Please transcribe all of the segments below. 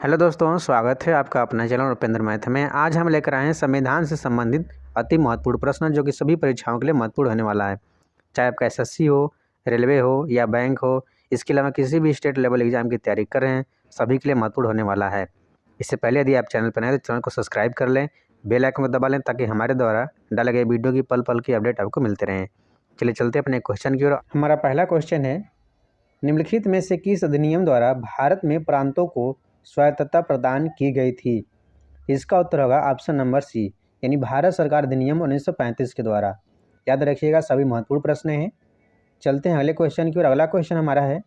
Hello दोस्तों, स्वागत है आपका अपना चैनल रुपेंद्र मैथ में। आज हम लेकर आए हैं संविधान से संबंधित अति महत्वपूर्ण प्रश्न जो कि सभी परीक्षाओं के लिए महत्वपूर्ण होने वाला है। चाहे आपका एसएससी हो, रेलवे हो या बैंक हो, इसके अलावा किसी भी स्टेट लेवल एग्जाम की तैयारी कर रहे हैं, सभी के लिए महत्वपूर्ण होने वाला है। इससे पहले यदि आप चैनल पर नए हैं तो चैनल को सब्सक्राइब कर लें, बेल आइकन को दबा लें ताकि हमारे द्वारा डाले गए वीडियो की पल पल की अपडेट आपको मिलते रहें। चलिए चलते अपने क्वेश्चन की ओर। हमारा पहला क्वेश्चन है, निम्नलिखित में से किस अधिनियम द्वारा भारत में प्रांतों को स्वायत्तता प्रदान की गई थी? इसका उत्तर होगा ऑप्शन नंबर सी, यानी भारत सरकार अधिनियम 1935 के द्वारा। याद रखिएगा, सभी महत्वपूर्ण प्रश्न हैं। चलते हैं अगले क्वेश्चन की ओर। अगला क्वेश्चन हमारा है,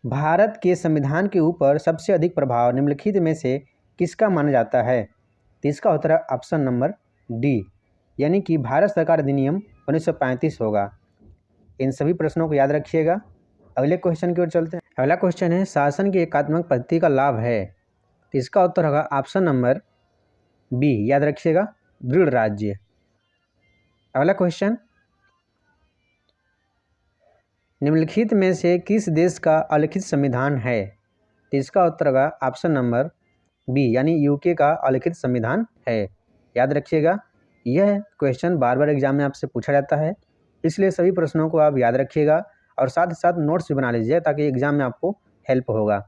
भारत के संविधान के ऊपर सबसे अधिक प्रभाव निम्नलिखित में से किसका माना जाता है? तो इसका उत्तर है ऑप्शन नंबर डी, यानी कि भारत सरकार अधिनियम 1935 होगा। इन सभी प्रश्नों को याद रखिएगा। अगले क्वेश्चन की ओर चलते हैं। अगला क्वेश्चन है, शासन की एकात्मक पद्धति का लाभ है? तो इसका उत्तर होगा ऑप्शन नंबर बी, याद रखिएगा, दृढ़ राज्य। अगला क्वेश्चन, निम्नलिखित में से किस देश का अलिखित संविधान है? तो इसका उत्तर होगा ऑप्शन नंबर बी, यानी यूके का अलिखित संविधान है। याद रखिएगा, यह क्वेश्चन बार बार एग्जाम में आपसे पूछा जाता है, इसलिए सभी प्रश्नों को आप याद रखिएगा और साथ ही साथ नोट्स भी बना लीजिए ताकि एग्जाम में आपको हेल्प होगा।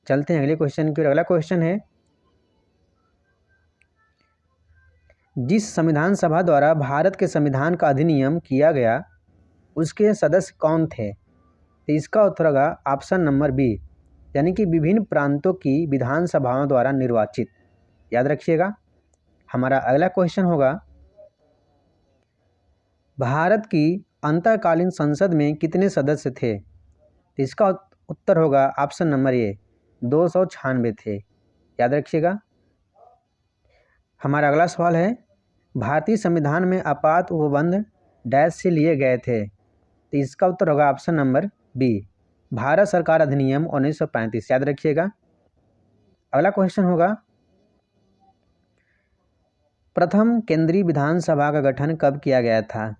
चलते हैं अगले क्वेश्चन की ओर। अगला क्वेश्चन है, जिस संविधान सभा द्वारा भारत के संविधान का अधिनियम किया गया उसके सदस्य कौन थे? तो इसका उत्तर होगा ऑप्शन नंबर बी, यानी कि विभिन्न प्रांतों की विधानसभाओं द्वारा निर्वाचित। याद रखिएगा। हमारा अगला क्वेश्चन होगा, भारत की अंतःकालीन संसद में कितने सदस्य थे? तो इसका उत्तर होगा ऑप्शन नंबर ए, 296 थे। याद रखिएगा। हमारा अगला सवाल है, भारतीय संविधान में आपात उपबंध डैश से लिए गए थे? तो इसका उत्तर होगा ऑप्शन नंबर बी, भारत सरकार अधिनियम 1935। याद रखिएगा। अगला क्वेश्चन होगा, प्रथम केंद्रीय विधानसभा का गठन कब किया गया था?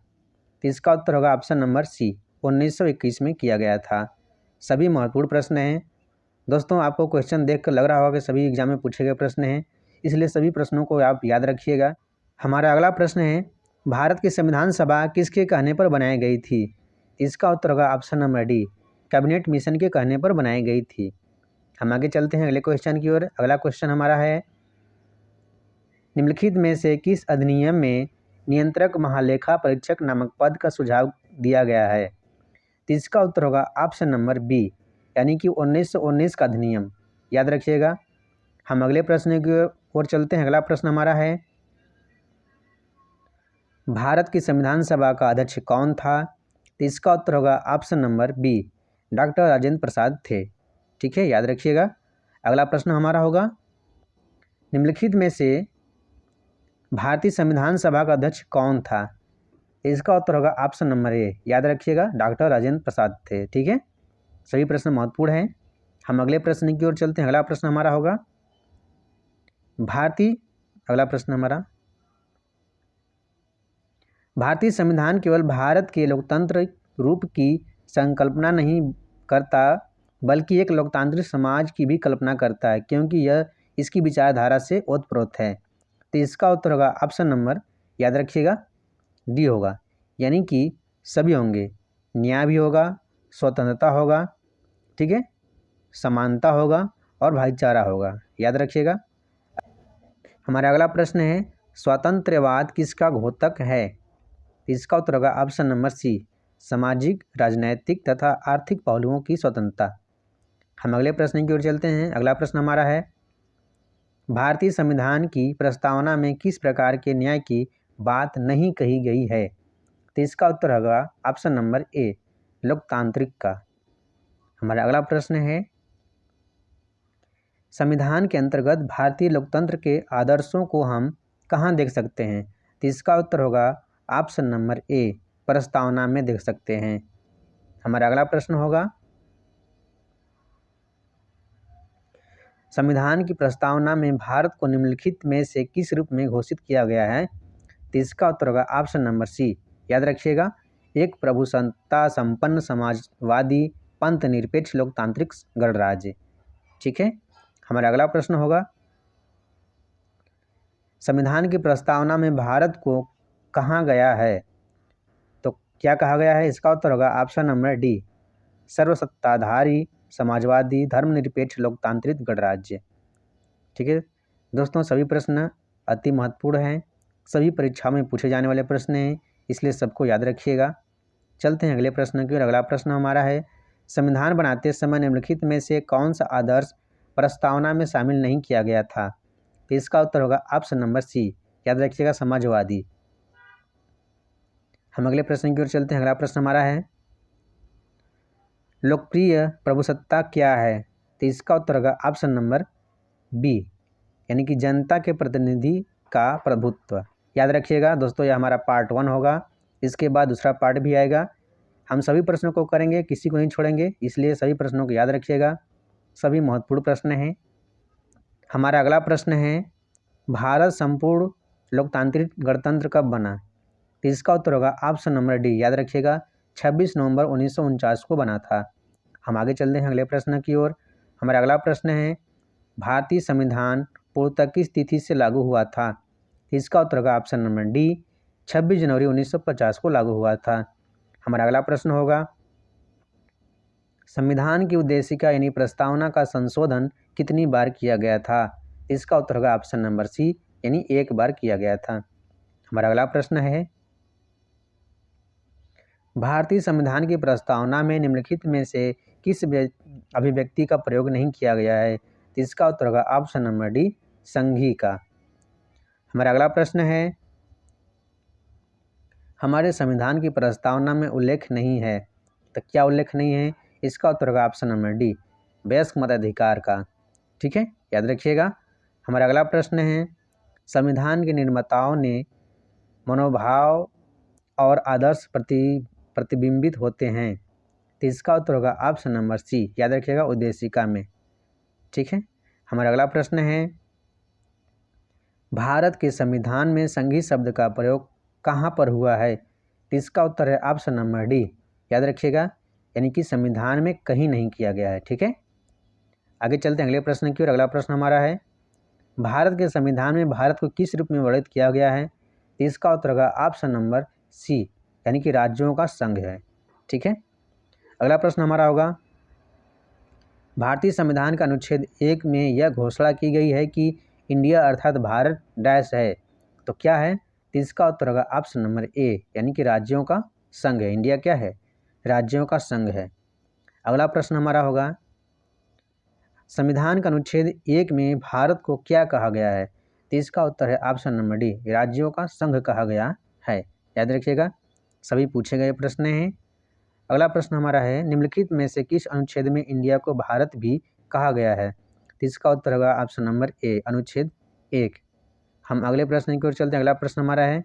तो इसका उत्तर होगा ऑप्शन नंबर सी, 1921 में किया गया था। सभी महत्वपूर्ण प्रश्न हैं दोस्तों। आपको क्वेश्चन देखकर लग रहा होगा कि सभी एग्जाम में पूछे गए प्रश्न हैं, इसलिए सभी प्रश्नों को आप याद रखिएगा। हमारा अगला प्रश्न है, भारत की संविधान सभा किसके कहने पर बनाई गई थी? इसका उत्तर होगा option number D, cabinet mission के कहने पर बनाई गई थी। हम आगे चलते हैं अगले क्वेश्चन की ओर। अगला क्वेश्चन हमारा है, निम्नलिखित में से किस अधिनियम में नियंत्रक महालेखा परीक्षक नामक पद का सुझाव दिया गया है? तो इसका उत्तर होगा ऑप्शन नंबर बी, यानी कि 1919 का अधिनियम। याद रखिएगा। हम अगले प्रश्न की ओर चलते हैं। अगला प्रश्न हमारा है, भारत की संविधान सभा का अध्यक्ष कौन था? तो इसका उत्तर होगा option number B, doctor Rajendra Prasad थे। ठीक है, याद रखिएगा। अगला प्रश्न हमारा होगा, निम्नलिखित में से भारतीय संविधान सभा का अध्यक्ष कौन था? इसका उत्तर होगा ऑप्शन नंबर ए, याद रखिएगा, डॉक्टर राजेंद्र प्रसाद थे। ठीक है, सभी प्रश्न महत्वपूर्ण हैं। हम अगले प्रश्न की ओर चलते हैं। अगला प्रश्न हमारा होगा, अगला प्रश्न हमारा, भारतीय संविधान केवल भारत के लोकतंत्र रूप की संकल्पना नहीं करता बल्कि एक लोकतांत्रिक समाज की भी कल्पना करता है, क्योंकि यह इसकी विचारधारा से ओतप्रोत है। तो इसका उत्तर होगा ऑप्शन नंबर, याद रखिएगा, डी होगा, यानी कि सभी होंगे। न्याय भी होगा, स्वतंत्रता होगा, ठीक है, समानता होगा और भाईचारा होगा। याद रखिएगा। हमारा अगला प्रश्न है, स्वतंत्रवाद किसका घोतक है? इसका उत्तर होगा ऑप्शन नंबर सी, सामाजिक, राजनैतिक तथा आर्थिक पहलुओं की स्वतंत्रता। हम अगले प्रश्न की ओर चलते हैं। अगला प्रश्न हमारा है, भारतीय संविधान की प्रस्तावना में किस प्रकार के न्याय की बात नहीं कही गई है? तो इसका उत्तर होगा ऑप्शन नंबर ए, लोकतांत्रिक का। हमारा अगला प्रश्न है, संविधान के अंतर्गत भारतीय लोकतंत्र के आदर्शों को हम कहाँ देख सकते हैं? तो इसका उत्तर होगा ऑप्शन नंबर ए, प्रस्तावना में देख सकते हैं। हमारा अगला प्रश्न होगा, संविधान की प्रस्तावना में भारत को निम्नलिखित में से किस रूप में घोषित किया गया है? तो इसका उत्तर होगा ऑप्शन नंबर सी, याद रखिएगा, एक प्रभुसत्ता संपन्न समाजवादी पंथ निरपेक्ष लोकतांत्रिक गणराज्य। ठीक है। हमारा अगला प्रश्न होगा, संविधान की प्रस्तावना में भारत को कहा गया है? तो क्या कहा गया है? इसका उत्तर होगा ऑप्शन नंबर डी, सर्वसत्ताधारी समाजवादी धर्मनिरपेक्ष लोकतांत्रिक गणराज्य। ठीक है दोस्तों, सभी प्रश्न अति महत्वपूर्ण हैं, सभी परीक्षाओं में पूछे जाने वाले प्रश्न हैं, इसलिए सबको याद रखिएगा। चलते हैं अगले प्रश्न की ओर। अगला प्रश्न हमारा है, संविधान बनाते समय निम्नलिखित में से कौन सा आदर्श प्रस्तावना में शामिल नहीं किया गया था? तो इसका उत्तर होगा ऑप्शन नंबर सी, याद रखिएगा, समाजवादी। हम अगले प्रश्न की ओर चलते हैं। अगला प्रश्न हमारा है, लोकप्रिय प्रभुसत्ता क्या है? तो इसका उत्तर होगा ऑप्शन नंबर बी, यानी कि जनता के प्रतिनिधि का प्रभुत्व। याद रखिएगा दोस्तों, यह हमारा पार्ट 1 होगा, इसके बाद दूसरा पार्ट भी आएगा। हम सभी प्रश्नों को करेंगे, किसी को नहीं छोड़ेंगे, इसलिए सभी प्रश्नों को याद रखिएगा, सभी महत्वपूर्ण प्रश्न हैं। हमारा अगला प्रश्न है, भारत संपूर्ण लोकतांत्रिक गणतंत्र कब बना? तो इसका उत्तर होगा ऑप्शन नंबर डी, याद रखिएगा, 26 नवंबर 1949 को बना था। हम आगे चलते हैं अगले प्रश्न की ओर। हमारा अगला प्रश्न है, भारतीय संविधान पूर्व तक किस तिथि से लागू हुआ था? इसका उत्तर होगा ऑप्शन नंबर डी, 26 जनवरी 1950 को लागू हुआ था। हमारा अगला प्रश्न होगा, संविधान की उद्देशिका यानी प्रस्तावना का संशोधन कितनी बार किया गया था? इसका उत्तर होगा ऑप्शन नंबर सी, यानी एक बार किया गया था। हमारा अगला प्रश्न है, भारतीय संविधान की प्रस्तावना में निम्नलिखित में से किस अभिव्यक्ति का प्रयोग नहीं किया गया है? तो इसका उत्तर होगा ऑप्शन नंबर डी, संघी का। हमारा अगला प्रश्न है, हमारे संविधान की प्रस्तावना में उल्लेख नहीं है, तो क्या उल्लेख नहीं है? इसका उत्तर होगा ऑप्शन नंबर डी, वयस्क मताधिकार का। ठीक है, याद रखिएगा। हमारा अगला प्रश्न है, संविधान के निर्माताओं ने मनोभाव और आदर्श प्रतिबिंबित होते हैं, तो इसका उत्तर होगा ऑप्शन नंबर सी, याद रखिएगा, उद्देशिका में। ठीक है। हमारा अगला प्रश्न है, भारत के संविधान में संघी शब्द का प्रयोग कहाँ पर हुआ है? तो इसका उत्तर है ऑप्शन नंबर डी, याद रखिएगा, यानी कि संविधान में कहीं नहीं किया गया है। ठीक है, आगे चलते हैं अगले प्रश्न की ओर। अगला प्रश्न हमारा है, भारत के संविधान में भारत को किस रूप में वर्णित किया गया है? तो इसका उत्तर होगा ऑप्शन नंबर सी, यानी कि राज्यों का संघ है। ठीक है, अगला प्रश्न हमारा होगा, भारतीय संविधान का अनुच्छेद 1 में यह घोषणा की गई है कि इंडिया अर्थात भारत डैश है, तो क्या है? तो इसका उत्तर होगा ऑप्शन नंबर ए, यानी कि राज्यों का संघ है। इंडिया क्या है? राज्यों का संघ है। अगला प्रश्न हमारा होगा, संविधान का अनुच्छेद 1 में भारत को क्या कहा गया है? तो इसका उत्तर है ऑप्शन नंबर डी, राज्यों का संघ कहा गया है। याद रखिएगा, सभी पूछे गए प्रश्न हैं। अगला प्रश्न हमारा है, निम्नलिखित में से किस अनुच्छेद में इंडिया को भारत भी कहा गया है? तो इसका उत्तर होगा ऑप्शन नंबर ए, अनुच्छेद 1। हम अगले प्रश्न की ओर चलते हैं। अगला प्रश्न हमारा है,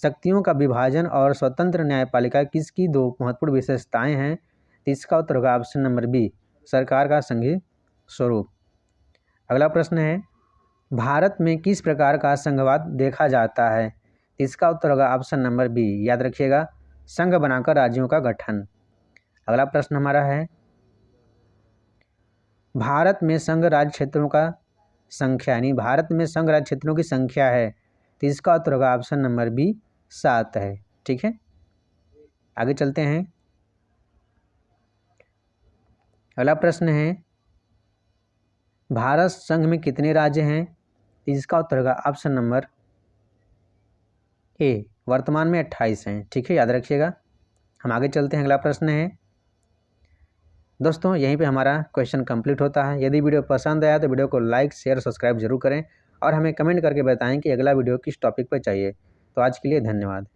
शक्तियों का विभाजन और स्वतंत्र न्यायपालिका किसकी दो महत्वपूर्ण विशेषताएं हैं? तो इसका उत्तर होगा ऑप्शन नंबर बी, सरकार का संघीय स्वरूप। अगला प्रश्न है, भारत में किस प्रकार का संघवाद देखा जाता है? तो इसका उत्तर होगा ऑप्शन नंबर बी, याद रखिएगा, संघ बनाकर राज्यों का गठन। अगला प्रश्न हमारा है, भारत में संघ राज्य क्षेत्रों का संख्या, यानी भारत में संघ राज्य क्षेत्रों की संख्या है, तो इसका उत्तर होगा ऑप्शन नंबर बी, 7 है। ठीक है, आगे चलते हैं। अगला प्रश्न है, भारत संघ में कितने राज्य हैं? इसका उत्तर होगा ऑप्शन नंबर ए, वर्तमान में 28 हैं। ठीक है, याद रखिएगा। हम आगे चलते हैं। अगला प्रश्न है, दोस्तों यहीं पे हमारा क्वेश्चन कंप्लीट होता है। यदि वीडियो पसंद आया तो वीडियो को लाइक शेयर सब्सक्राइब जरूर करें और हमें कमेंट करके बताएं कि अगला वीडियो किस टॉपिक पर चाहिए। तो आज के लिए धन्यवाद।